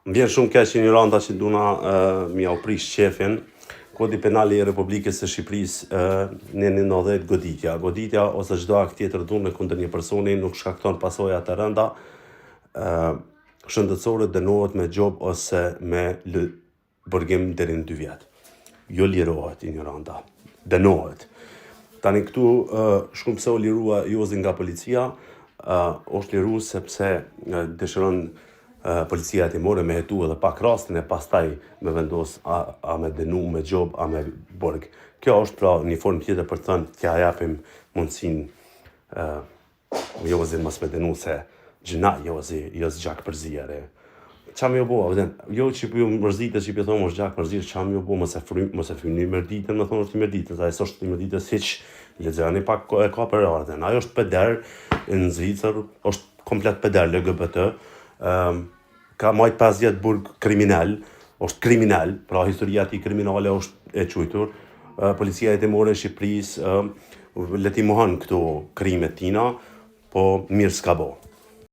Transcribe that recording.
Më vjen shumë keq një randa që duna mi au prish qefin. Kodi penali i Republikës së Shqipërisë në 90 goditja. Goditja ose çdo akt tjetër dhunë kundër një personi nuk shkakton pasoja të rënda shëndetësore, dënohet me gjob ose me burgim deri në 2 vjet. Jo lirohet ignoranta, dënohet. Tani këtu shkum pse u lirua Jozi nga policia, është liru sepse dëshiron policia ti more me hetu edhe pak rastin e pastaj me vendos a me dënu me gjob, a me burg. Kjo është pra një formë tjetër për të thënë t'ja japim mundësinë Jozi mos me dënu se gjëna Jozi gjak përzijare. Qa me jo bo, jo që ju mërzite që ju thonë është gjak mërzirë, qa me jo bo, mos e fry një mërditën, me thonë është një mërditën, a e së është një mërditës hiq, lexoni pak e ka për ardhen. Ajo është peder, në Zvicër, është komplet peder LGBT, ka majt 50 burg kriminal, është kriminal, pra historia ti kriminale është e qujtur, policia e temore e Shqipërisë, leti mohon këto krimet tina, po mirë s'ka bo.